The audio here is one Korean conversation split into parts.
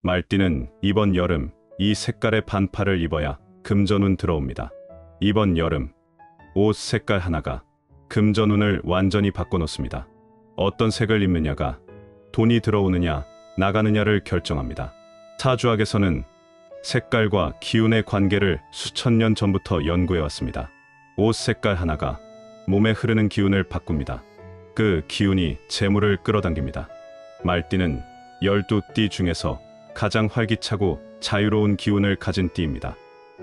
말띠는 이번 여름 이 색깔의 반팔을 입어야 금전운 들어옵니다. 이번 여름 옷 색깔 하나가 금전운을 완전히 바꿔놓습니다. 어떤 색을 입느냐가 돈이 들어오느냐 나가느냐를 결정합니다. 사주학에서는 색깔과 기운의 관계를 수천 년 전부터 연구해왔습니다. 옷 색깔 하나가 몸에 흐르는 기운을 바꿉니다. 그 기운이 재물을 끌어당깁니다. 말띠는 12띠 중에서 가장 활기차고 자유로운 기운을 가진 띠입니다.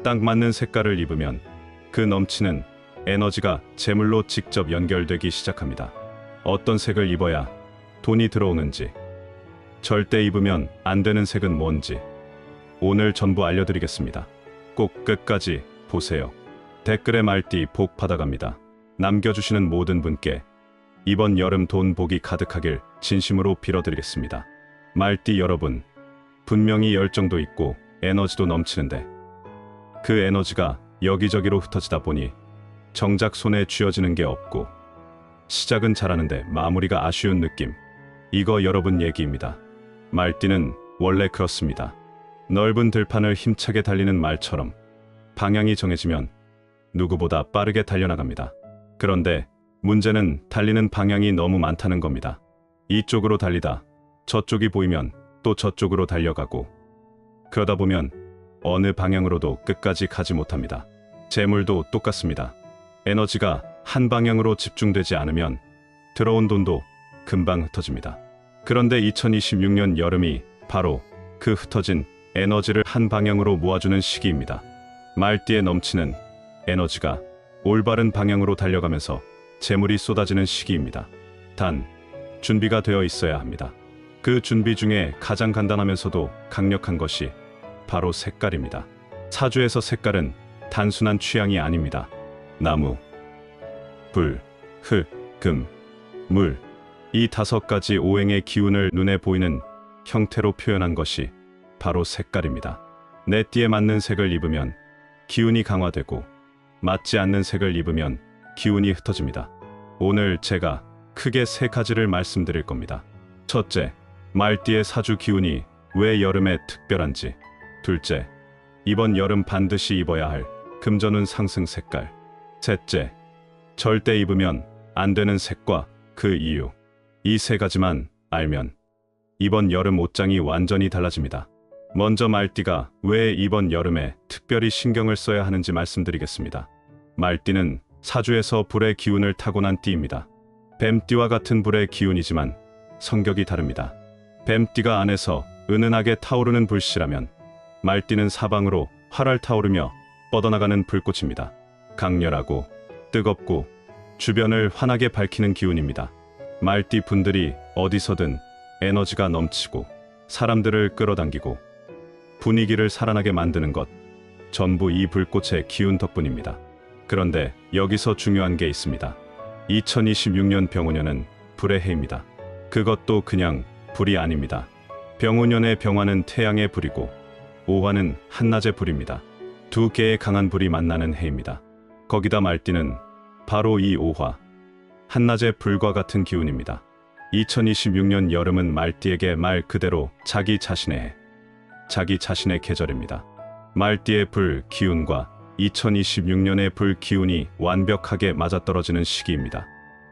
딱 맞는 색깔을 입으면 그 넘치는 에너지가 재물로 직접 연결되기 시작합니다. 어떤 색을 입어야 돈이 들어오는지, 절대 입으면 안 되는 색은 뭔지 오늘 전부 알려드리겠습니다. 꼭 끝까지 보세요. 댓글에 말띠 복 받아갑니다. 남겨주시는 모든 분께 이번 여름 돈 복이 가득하길 진심으로 빌어드리겠습니다. 말띠 여러분, 분명히 열정도 있고 에너지도 넘치는데 그 에너지가 여기저기로 흩어지다 보니 정작 손에 쥐어지는 게 없고 시작은 잘하는데 마무리가 아쉬운 느낌. 이거 여러분 얘기입니다. 말띠는 원래 그렇습니다. 넓은 들판을 힘차게 달리는 말처럼 방향이 정해지면 누구보다 빠르게 달려나갑니다. 그런데 문제는 달리는 방향이 너무 많다는 겁니다. 이쪽으로 달리다 저쪽이 보이면 또 저쪽으로 달려가고 그러다 보면 어느 방향으로도 끝까지 가지 못합니다. 재물도 똑같습니다. 에너지가 한 방향으로 집중되지 않으면 들어온 돈도 금방 흩어집니다. 그런데 2026년 여름이 바로 그 흩어진 에너지를 한 방향으로 모아주는 시기입니다. 말띠에 넘치는 에너지가 올바른 방향으로 달려가면서 재물이 쏟아지는 시기입니다. 단, 준비가 되어 있어야 합니다. 그 준비 중에 가장 간단하면서도 강력한 것이 바로 색깔입니다. 사주에서 색깔은 단순한 취향이 아닙니다. 나무, 불, 흙, 금, 물, 이 5가지 오행의 기운을 눈에 보이는 형태로 표현한 것이 바로 색깔입니다. 내 띠에 맞는 색을 입으면 기운이 강화되고 맞지 않는 색을 입으면 기운이 흩어집니다. 오늘 제가 크게 3가지를 말씀드릴 겁니다. 첫째, 말띠의 사주 기운이 왜 여름에 특별한지. 둘째, 이번 여름 반드시 입어야 할 금전운 상승 색깔. 셋째, 절대 입으면 안 되는 색과 그 이유. 이 3가지만 알면 이번 여름 옷장이 완전히 달라집니다. 먼저 말띠가 왜 이번 여름에 특별히 신경을 써야 하는지 말씀드리겠습니다. 말띠는 사주에서 불의 기운을 타고난 띠입니다. 뱀띠와 같은 불의 기운이지만 성격이 다릅니다. 뱀띠가 안에서 은은하게 타오르는 불씨라면 말띠는 사방으로 활활 타오르며 뻗어나가는 불꽃입니다. 강렬하고 뜨겁고 주변을 환하게 밝히는 기운입니다. 말띠 분들이 어디서든 에너지가 넘치고 사람들을 끌어당기고 분위기를 살아나게 만드는 것, 전부 이 불꽃의 기운 덕분입니다. 그런데 여기서 중요한 게 있습니다. 2026년 병오년은 불의 해입니다. 그것도 그냥 불이 아닙니다. 병오년의 병화는 태양의 불이고 오화는 한낮의 불입니다. 2개의 강한 불이 만나는 해입니다. 거기다 말띠는 바로 이 오화, 한낮의 불과 같은 기운입니다. 2026년 여름은 말띠에게 말 그대로 자기 자신의 해, 자기 자신의 계절입니다. 말띠의 불 기운과 2026년의 불 기운이 완벽하게 맞아떨어지는 시기입니다.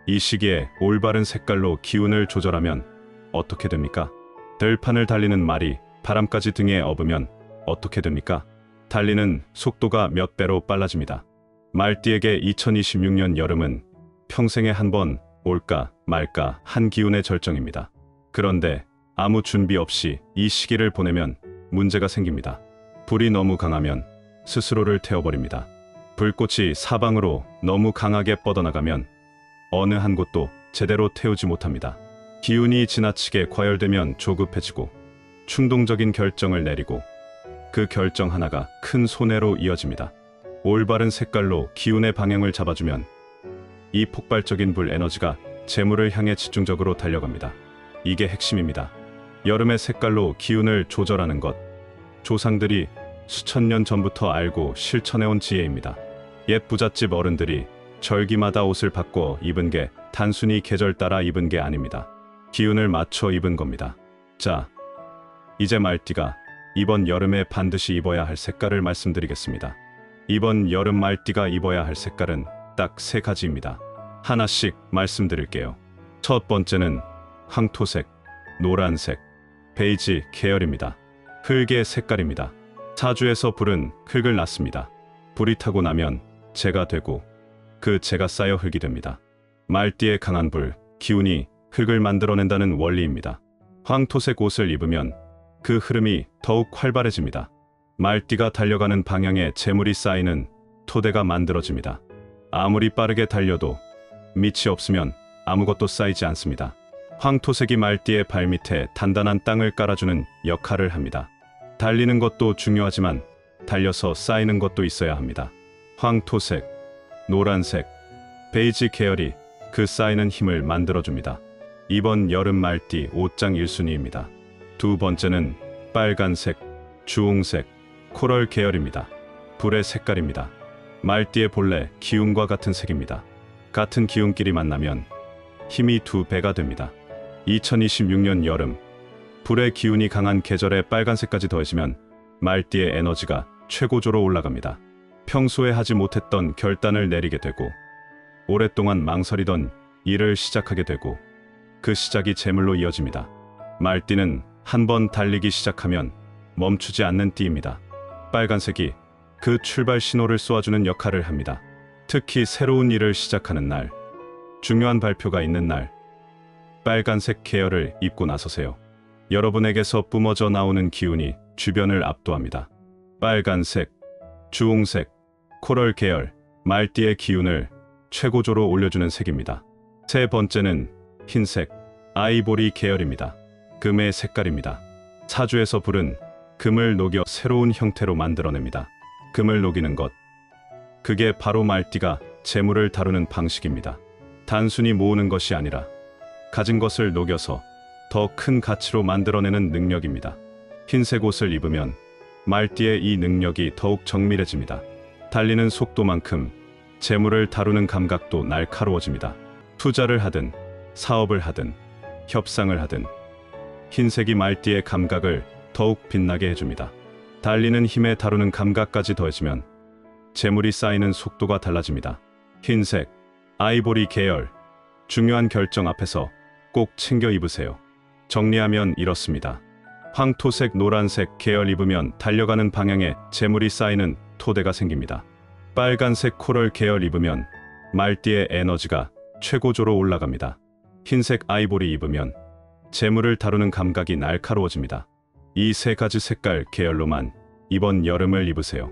이 시기에 올바른 색깔로 기운을 조절하면 어떻게 됩니까? 들판을 달리는 말이 바람까지 등에 업으면 어떻게 됩니까? 달리는 속도가 몇 배로 빨라집니다. 말띠에게 2026년 여름은 평생에 한 번 올까 말까 한 기운의 절정입니다. 그런데 아무 준비 없이 이 시기를 보내면 문제가 생깁니다. 불이 너무 강하면 스스로를 태워버립니다. 불꽃이 사방으로 너무 강하게 뻗어나가면 어느 한 곳도 제대로 태우지 못합니다. 기운이 지나치게 과열되면 조급해지고 충동적인 결정을 내리고 그 결정 하나가 큰 손해로 이어집니다. 올바른 색깔로 기운의 방향을 잡아주면 이 폭발적인 불 에너지가 재물을 향해 집중적으로 달려갑니다. 이게 핵심입니다. 여름의 색깔로 기운을 조절하는 것, 조상들이 수천 년 전부터 알고 실천해온 지혜입니다. 옛 부잣집 어른들이 절기마다 옷을 바꿔 입은 게 단순히 계절 따라 입은 게 아닙니다. 기운을 맞춰 입은 겁니다. 자, 이제 말띠가 이번 여름에 반드시 입어야 할 색깔을 말씀드리겠습니다. 이번 여름 말띠가 입어야 할 색깔은 딱 세 가지입니다. 하나씩 말씀드릴게요. 첫 번째는 황토색, 노란색, 베이지 계열입니다. 흙의 색깔입니다. 사주에서 불은 흙을 낳습니다. 불이 타고 나면 재가 되고 그 재가 쌓여 흙이 됩니다. 말띠의 강한 불, 기운이 흙을 만들어낸다는 원리입니다. 황토색 옷을 입으면 그 흐름이 더욱 활발해집니다. 말띠가 달려가는 방향에 재물이 쌓이는 토대가 만들어집니다. 아무리 빠르게 달려도 밑이 없으면 아무것도 쌓이지 않습니다. 황토색이 말띠의 발밑에 단단한 땅을 깔아주는 역할을 합니다. 달리는 것도 중요하지만 달려서 쌓이는 것도 있어야 합니다. 황토색, 노란색, 베이지 계열이 그 쌓이는 힘을 만들어줍니다. 이번 여름 말띠 옷장 1순위입니다. 두 번째는 빨간색, 주홍색, 코럴 계열입니다. 불의 색깔입니다. 말띠의 본래 기운과 같은 색입니다. 같은 기운끼리 만나면 힘이 2배가 됩니다. 2026년 여름, 불의 기운이 강한 계절에 빨간색까지 더해지면 말띠의 에너지가 최고조로 올라갑니다. 평소에 하지 못했던 결단을 내리게 되고 오랫동안 망설이던 일을 시작하게 되고 그 시작이 재물로 이어집니다. 말띠는 한번 달리기 시작하면 멈추지 않는 띠입니다. 빨간색이 그 출발 신호를 쏘아주는 역할을 합니다. 특히 새로운 일을 시작하는 날, 중요한 발표가 있는 날, 빨간색 계열을 입고 나서세요. 여러분에게서 뿜어져 나오는 기운이 주변을 압도합니다. 빨간색, 주홍색, 코럴 계열, 말띠의 기운을 최고조로 올려주는 색입니다. 세 번째는 흰색, 아이보리 계열입니다. 금의 색깔입니다. 사주에서 불은 금을 녹여 새로운 형태로 만들어냅니다. 금을 녹이는 것, 그게 바로 말띠가 재물을 다루는 방식입니다. 단순히 모으는 것이 아니라 가진 것을 녹여서 더 큰 가치로 만들어내는 능력입니다. 흰색 옷을 입으면 말띠의 이 능력이 더욱 정밀해집니다. 달리는 속도만큼 재물을 다루는 감각도 날카로워집니다. 투자를 하든 사업을 하든 협상을 하든 흰색이 말띠의 감각을 더욱 빛나게 해줍니다. 달리는 힘에 다루는 감각까지 더해지면 재물이 쌓이는 속도가 달라집니다. 흰색, 아이보리 계열, 중요한 결정 앞에서 꼭 챙겨 입으세요. 정리하면 이렇습니다. 황토색, 노란색 계열 입으면 달려가는 방향에 재물이 쌓이는 토대가 생깁니다. 빨간색 코럴 계열 입으면 말띠의 에너지가 최고조로 올라갑니다. 흰색 아이보리 입으면 재물을 다루는 감각이 날카로워집니다. 이 세 가지 색깔 계열로만 이번 여름을 입으세요.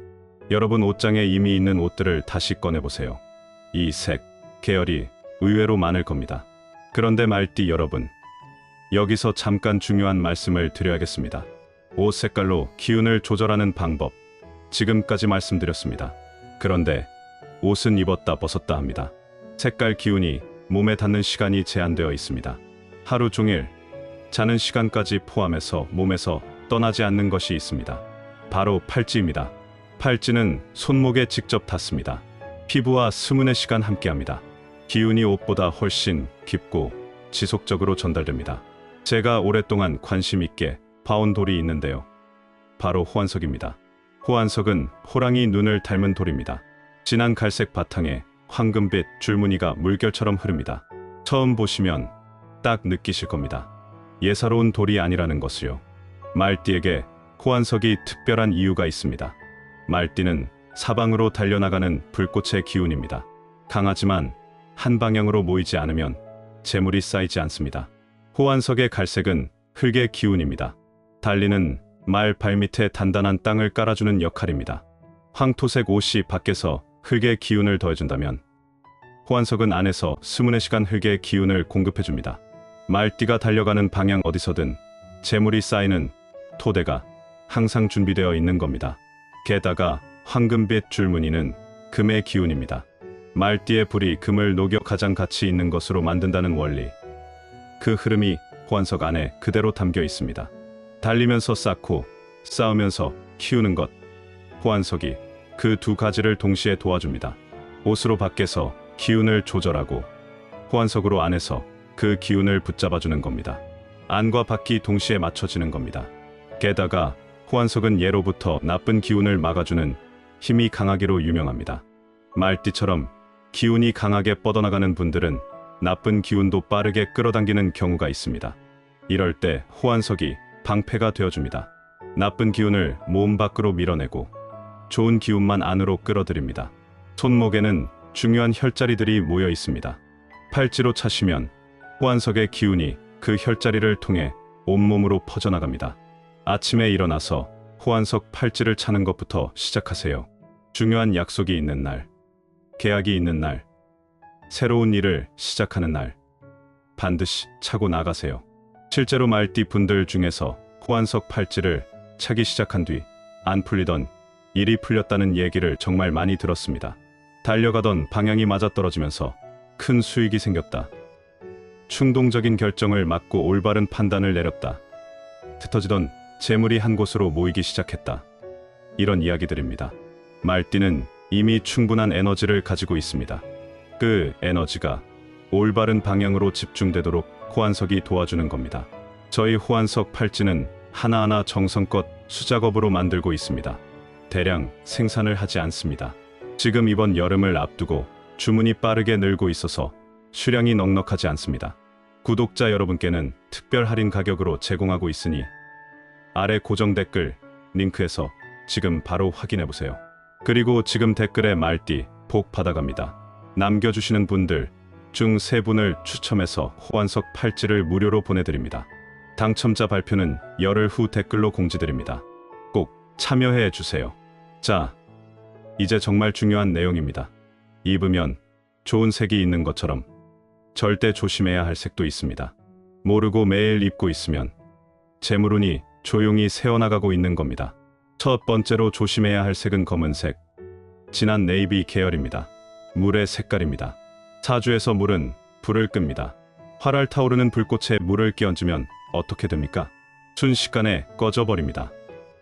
여러분 옷장에 이미 있는 옷들을 다시 꺼내보세요. 이 색, 계열이 의외로 많을 겁니다. 그런데 말띠 여러분, 여기서 잠깐 중요한 말씀을 드려야겠습니다. 옷 색깔로 기운을 조절하는 방법, 지금까지 말씀드렸습니다. 그런데 옷은 입었다 벗었다 합니다. 색깔 기운이 몸에 닿는 시간이 제한되어 있습니다. 하루 종일 자는 시간까지 포함해서 몸에서 떠나지 않는 것이 있습니다. 바로 팔찌입니다. 팔찌는 손목에 직접 닿습니다. 피부와 스문의 시간 함께합니다. 기운이 옷보다 훨씬 깊고 지속적으로 전달됩니다. 제가 오랫동안 관심 있게 봐온 돌이 있는데요. 바로 호환석입니다. 호환석은 호랑이 눈을 닮은 돌입니다. 진한 갈색 바탕에 황금빛 줄무늬가 물결처럼 흐릅니다. 처음 보시면 딱 느끼실 겁니다. 예사로운 돌이 아니라는 것을요. 말띠에게 호환석이 특별한 이유가 있습니다. 말띠는 사방으로 달려나가는 불꽃의 기운입니다. 강하지만 한 방향으로 모이지 않으면 재물이 쌓이지 않습니다. 호환석의 갈색은 흙의 기운입니다. 달리는 말 발밑에 단단한 땅을 깔아주는 역할입니다. 황토색 옷이 밖에서 흙의 기운을 더해준다면 호환석은 안에서 스문의 시간 흙의 기운을 공급해줍니다. 말띠가 달려가는 방향 어디서든 재물이 쌓이는 토대가 항상 준비되어 있는 겁니다. 게다가 황금빛 줄무늬는 금의 기운입니다. 말띠의 불이 금을 녹여 가장 가치 있는 것으로 만든다는 원리, 그 흐름이 호환석 안에 그대로 담겨 있습니다. 달리면서 쌓고 쌓으면서 키우는 것, 호환석이 그 두 가지를 동시에 도와줍니다. 옷으로 밖에서 기운을 조절하고 호환석으로 안에서 그 기운을 붙잡아주는 겁니다. 안과 밖이 동시에 맞춰지는 겁니다. 게다가 호환석은 예로부터 나쁜 기운을 막아주는 힘이 강하기로 유명합니다. 말띠처럼 기운이 강하게 뻗어나가는 분들은 나쁜 기운도 빠르게 끌어당기는 경우가 있습니다. 이럴 때 호환석이 방패가 되어줍니다. 나쁜 기운을 몸 밖으로 밀어내고 좋은 기운만 안으로 끌어들입니다. 손목에는 중요한 혈자리들이 모여 있습니다. 팔찌로 차시면 호환석의 기운이 그 혈자리를 통해 온몸으로 퍼져나갑니다. 아침에 일어나서 호환석 팔찌를 차는 것부터 시작하세요. 중요한 약속이 있는 날, 계약이 있는 날, 새로운 일을 시작하는 날, 반드시 차고 나가세요. 실제로 말띠 분들 중에서 호환석 팔찌를 차기 시작한 뒤 안 풀리던 일이 풀렸다는 얘기를 정말 많이 들었습니다. 달려가던 방향이 맞아떨어지면서 큰 수익이 생겼다. 충동적인 결정을 막고 올바른 판단을 내렸다. 흩어지던 재물이 한 곳으로 모이기 시작했다. 이런 이야기들입니다. 말띠는 이미 충분한 에너지를 가지고 있습니다. 그 에너지가 올바른 방향으로 집중되도록 호환석이 도와주는 겁니다. 저희 호환석 팔찌는 하나하나 정성껏 수작업으로 만들고 있습니다. 대량 생산을 하지 않습니다. 지금 이번 여름을 앞두고 주문이 빠르게 늘고 있어서 수량이 넉넉하지 않습니다. 구독자 여러분께는 특별 할인 가격으로 제공하고 있으니 아래 고정 댓글 링크에서 지금 바로 확인해보세요. 그리고 지금 댓글에 말띠 복 받아갑니다. 남겨주시는 분들 중 3분을 추첨해서 호환석 팔찌를 무료로 보내드립니다. 당첨자 발표는 열흘 후 댓글로 공지드립니다. 꼭 참여해주세요. 자, 이제 정말 중요한 내용입니다. 입으면 좋은 색이 있는 것처럼 절대 조심해야 할 색도 있습니다. 모르고 매일 입고 있으면 재물운이 조용히 새어나가고 있는 겁니다. 첫 번째로 조심해야 할 색은 검은색, 진한 네이비 계열입니다. 물의 색깔입니다. 사주에서 물은 불을 끕니다. 활활 타오르는 불꽃에 물을 끼얹으면 어떻게 됩니까? 순식간에 꺼져버립니다.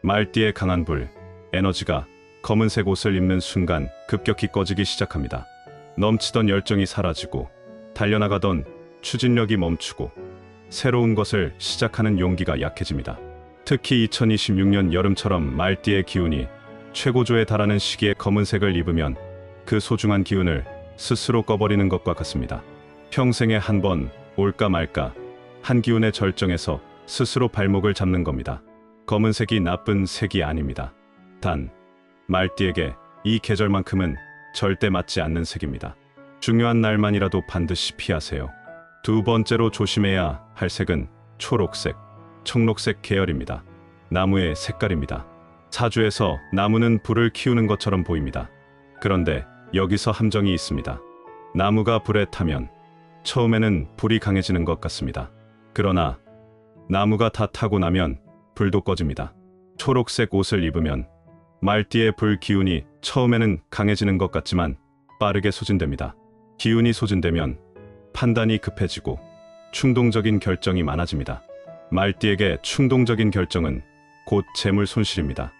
말띠의 강한 불, 에너지가 검은색 옷을 입는 순간 급격히 꺼지기 시작합니다. 넘치던 열정이 사라지고 달려나가던 추진력이 멈추고 새로운 것을 시작하는 용기가 약해집니다. 특히 2026년 여름처럼 말띠의 기운이 최고조에 달하는 시기에 검은색을 입으면 그 소중한 기운을 스스로 꺼버리는 것과 같습니다. 평생에 한 번 올까 말까 한 기운의 절정에서 스스로 발목을 잡는 겁니다. 검은색이 나쁜 색이 아닙니다. 단, 말띠에게 이 계절만큼은 절대 맞지 않는 색입니다. 중요한 날만이라도 반드시 피하세요. 두 번째로 조심해야 할 색은 초록색, 청록색 계열입니다. 나무의 색깔입니다. 사주에서 나무는 불을 키우는 것처럼 보입니다. 그런데 여기서 함정이 있습니다. 나무가 불에 타면 처음에는 불이 강해지는 것 같습니다. 그러나 나무가 다 타고 나면 불도 꺼집니다. 초록색 옷을 입으면 말띠의 불 기운이 처음에는 강해지는 것 같지만 빠르게 소진됩니다. 기운이 소진되면 판단이 급해지고 충동적인 결정이 많아집니다. 말띠에게 충동적인 결정은 곧 재물 손실입니다.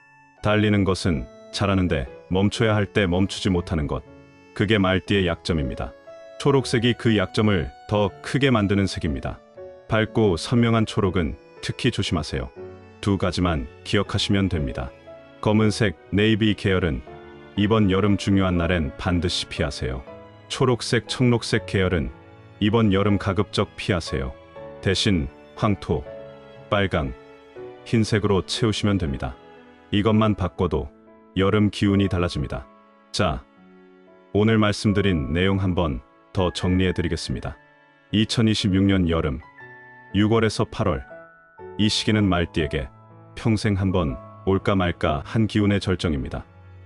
달리는 것은 잘하는데 멈춰야 할 때 멈추지 못하는 것. 그게 말띠의 약점입니다. 초록색이 그 약점을 더 크게 만드는 색입니다. 밝고 선명한 초록은 특히 조심하세요. 두 가지만 기억하시면 됩니다. 검은색, 네이비 계열은 이번 여름 중요한 날엔 반드시 피하세요. 초록색, 청록색 계열은 이번 여름 가급적 피하세요. 대신 황토, 빨강, 흰색으로 채우시면 됩니다. 이것만 바꿔도 여름 기운이 달라집니다. 자, 오늘 말씀드린 내용 한번 더 정리해드리겠습니다. 2026년 여름 6월에서 8월 이 시기는 말띠에게 평생 한번 올까 말까 한 기운의 절정입니다.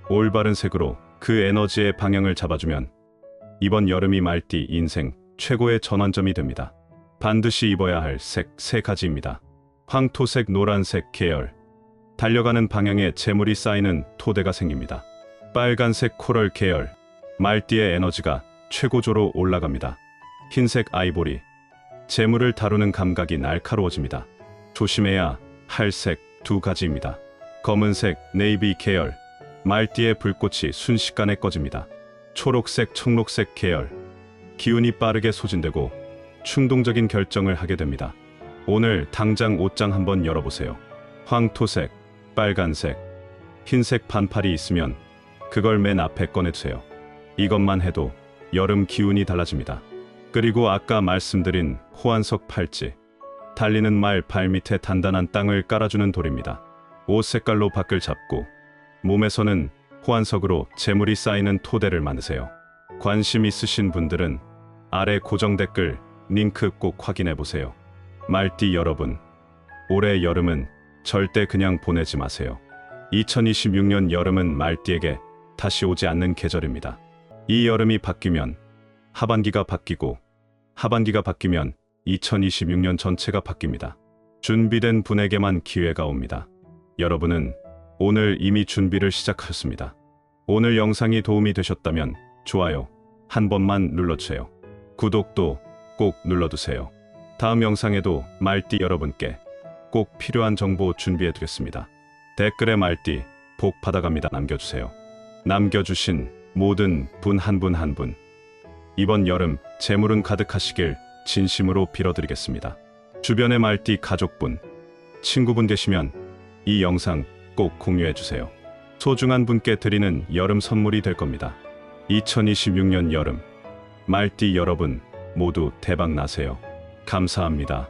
올바른 색으로 그 에너지의 방향을 잡아주면 이번 여름이 말띠 인생 최고의 전환점이 됩니다. 반드시 입어야 할 색 3가지입니다. 황토색, 노란색 계열. 달려가는 방향에 재물이 쌓이는 토대가 생깁니다. 빨간색 코럴 계열. 말띠의 에너지가 최고조로 올라갑니다. 흰색 아이보리. 재물을 다루는 감각이 날카로워집니다. 조심해야 할 색 2가지입니다. 검은색, 네이비 계열. 말띠의 불꽃이 순식간에 꺼집니다. 초록색, 청록색 계열. 기운이 빠르게 소진되고 충동적인 결정을 하게 됩니다. 오늘 당장 옷장 한번 열어보세요. 황토색, 빨간색, 흰색 반팔이 있으면 그걸 맨 앞에 꺼내주세요. 이것만 해도 여름 기운이 달라집니다. 그리고 아까 말씀드린 호환석 팔찌, 달리는 말 발밑에 단단한 땅을 깔아주는 돌입니다. 옷 색깔로 밖을 잡고 몸에서는 호환석으로 재물이 쌓이는 토대를 만드세요. 관심 있으신 분들은 아래 고정 댓글 링크 꼭 확인해 보세요. 말띠 여러분, 올해 여름은 절대 그냥 보내지 마세요. 2026년 여름은 말띠에게 다시 오지 않는 계절입니다. 이 여름이 바뀌면 하반기가 바뀌고, 하반기가 바뀌면 2026년 전체가 바뀝니다. 준비된 분에게만 기회가 옵니다. 여러분은 오늘 이미 준비를 시작하셨습니다. 오늘 영상이 도움이 되셨다면 좋아요 한 번만 눌러주세요. 구독도 꼭 눌러두세요. 다음 영상에도 말띠 여러분께 꼭 필요한 정보 준비해두겠습니다. 댓글에 말띠 복 받아갑니다 남겨주세요. 남겨주신 모든 분 한 분 한 분, 이번 여름 재물운 가득하시길 진심으로 빌어드리겠습니다. 주변에 말띠 가족분, 친구분 계시면 이 영상 꼭 공유해주세요. 소중한 분께 드리는 여름 선물이 될 겁니다. 2026년 여름, 말띠 여러분 모두 대박 나세요. 감사합니다.